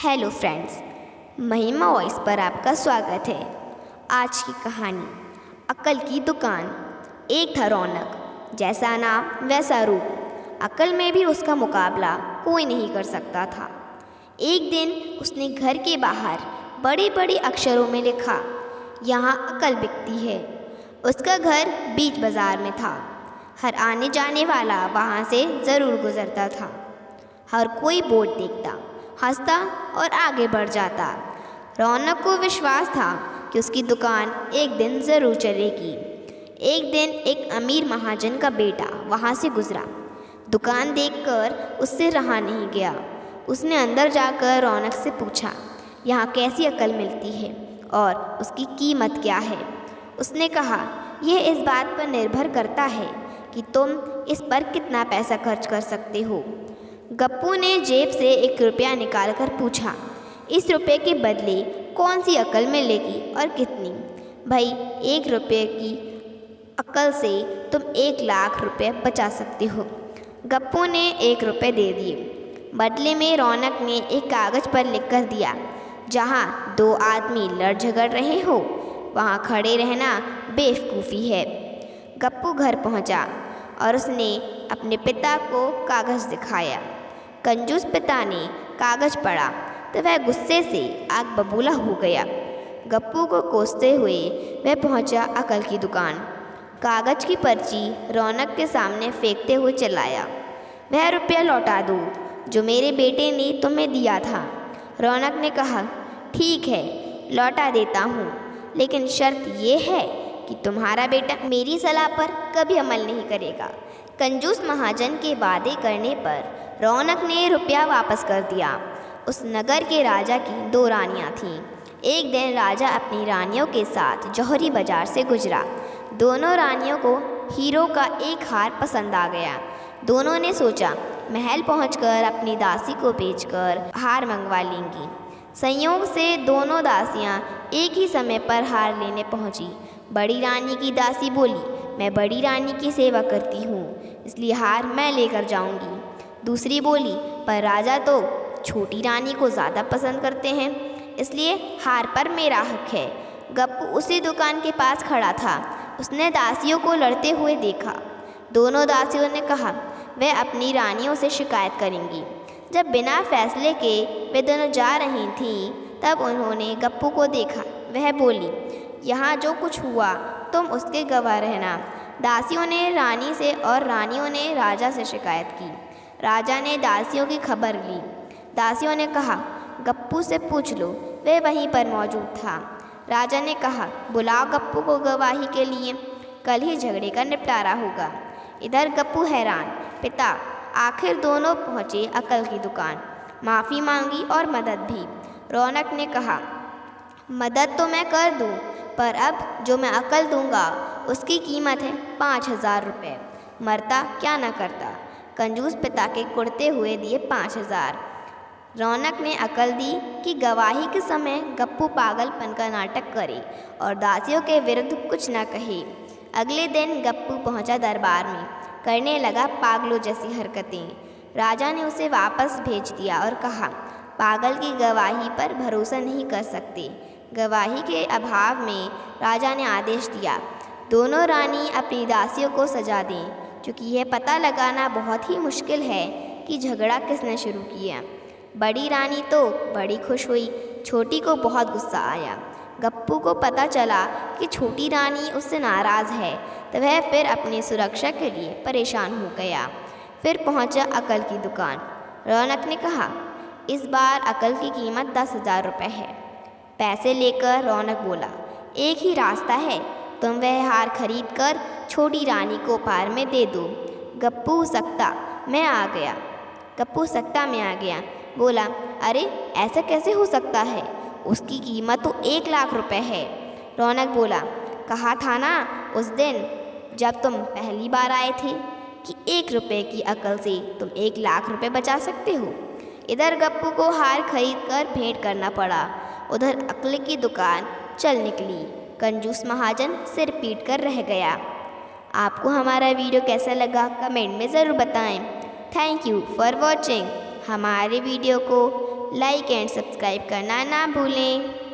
Hello friends, महिमा voice पर आपका स्वागत है। आज की कहानी अक्ल की दुकान। एक था रौनक, जैसा नाम वैसा रूप। अक्ल में भी उसका मुकाबला कोई नहीं कर सकता था। एक दिन उसने घर के बाहर बड़े बड़े अक्षरों में लिखा, यहाँ अक्ल बिकती है। उसका घर बीच बाजार में था। हर आने जाने वाला वहाँ से ज़रूर गुज़रता था। हर कोई बोर्ड देखता, हंसता और आगे बढ़ जाता। रौनक को विश्वास था कि उसकी दुकान एक दिन ज़रूर चलेगी। एक दिन एक अमीर महाजन का बेटा वहाँ से गुज़रा। दुकान देखकर उससे रहा नहीं गया। उसने अंदर जाकर रौनक से पूछा, यहाँ कैसी अक्ल मिलती है और उसकी कीमत क्या है। उसने कहा, यह इस बात पर निर्भर करता है कि तुम इस पर कितना पैसा खर्च कर सकते हो। गप्पू ने जेब से 1 रुपया निकालकर पूछा, इस रुपये के बदले कौन सी अक्ल मिलेगी और कितनी? भाई, 1 रुपये की अक्ल से तुम 1 लाख रुपये बचा सकते हो। गप्पू ने 1 रुपये दे दिए। बदले में रौनक ने एक कागज़ पर लिख कर दिया, जहाँ 2 आदमी लड़ झगड़ रहे हो वहाँ खड़े रहना बेवकूफ़ी है। गप्पू घर पहुँचा और उसने अपने पिता को कागज़ दिखाया। कंजूस पिता ने कागज़ पढ़ा तो वह गुस्से से आग बबूला हो गया। गप्पू को कोसते हुए वह पहुंचा अक्ल की दुकान। कागज़ की पर्ची रौनक के सामने फेंकते हुए चिल्लाया, वह रुपया लौटा दो जो मेरे बेटे ने तुम्हें दिया था। रौनक ने कहा, ठीक है, लौटा देता हूँ, लेकिन शर्त यह है कि तुम्हारा बेटा मेरी सलाह पर कभी अमल नहीं करेगा। कंजूस महाजन के वादे करने पर रौनक ने रुपया वापस कर दिया। उस नगर के राजा की 2 रानियां थीं। एक दिन राजा अपनी रानियों के साथ जौहरी बाजार से गुजरा। दोनों रानियों को हीरो का एक हार पसंद आ गया। दोनों ने सोचा, महल पहुंचकर अपनी दासी को बेचकर हार मंगवा लेंगी। संयोग से दोनों दासियां एक ही समय पर हार लेने पहुंची। बड़ी रानी की दासी बोली, मैं बड़ी रानी की सेवा करती हूँ, इसलिए हार मैं लेकर जाऊँगी। दूसरी बोली, पर राजा तो छोटी रानी को ज़्यादा पसंद करते हैं, इसलिए हार पर मेरा हक है। गप्पू उसी दुकान के पास खड़ा था। उसने दासियों को लड़ते हुए देखा। दोनों दासियों ने कहा, वह अपनी रानियों से शिकायत करेंगी। जब बिना फैसले के वे दोनों जा रही थीं, तब उन्होंने गप्पू को देखा। वह बोली, यहाँ जो कुछ हुआ तुम उसके गवाह रहना। दासियों ने रानी से और रानियों ने राजा से शिकायत की। राजा ने दासियों की खबर ली। दासियों ने कहा, गप्पू से पूछ लो, वह वहीं पर मौजूद था। राजा ने कहा, बुलाओ गप्पू को गवाही के लिए, कल ही झगड़े का निपटारा होगा। इधर गप्पू हैरान, पिता। आखिर दोनों पहुँचे अक्ल की दुकान। माफ़ी मांगी और मदद भी। रौनक ने कहा, मदद तो मैं कर दूँ, पर अब जो मैं अक्ल दूँगा उसकी कीमत है 5000 रुपये। मरता क्या न करता। कंजूस पिता के कुड़ते हुए दिए 5000। रौनक ने अक्ल दी कि गवाही के समय गप्पू पागलपन का नाटक करे और दासियों के विरुद्ध कुछ न कहे। अगले दिन गप्पू पहुंचा दरबार में, करने लगा पागलों जैसी हरकतें। राजा ने उसे वापस भेज दिया और कहा, पागल की गवाही पर भरोसा नहीं कर सकते। गवाही के अभाव में राजा ने आदेश दिया, दोनों रानी अपनी दासियों को सजा दें, क्योंकि यह पता लगाना बहुत ही मुश्किल है कि झगड़ा किसने शुरू किया। बड़ी रानी तो बड़ी खुश हुई, छोटी को बहुत गुस्सा आया। गप्पू को पता चला कि छोटी रानी उससे नाराज़ है, तो वह फिर अपनी सुरक्षा के लिए परेशान हो गया। फिर पहुंचा अक्ल की दुकान। रौनक ने कहा, इस बार अक्ल की कीमत 10,000 रुपये है। पैसे लेकर रौनक बोला, एक ही रास्ता है, तुम वह हार खरीद कर छोटी रानी को उपहार में दे दो। गप्पू सकता में आ गया। बोला, अरे ऐसा कैसे हो सकता है, उसकी कीमत तो 1 लाख रुपए है। रौनक बोला, कहा था ना उस दिन जब तुम पहली बार आए थे कि 1 रुपये की अक्ल से तुम 1 लाख रुपए बचा सकते हो। इधर गप्पू को हार खरीद कर भेंट करना पड़ा, उधर अक्ल की दुकान चल निकली। कंजूस महाजन सिर पीट कर रह गया। आपको हमारा वीडियो कैसा लगा कमेंट में ज़रूर बताएं। Thank you for watching. हमारे वीडियो को लाइक एंड सब्सक्राइब करना ना भूलें।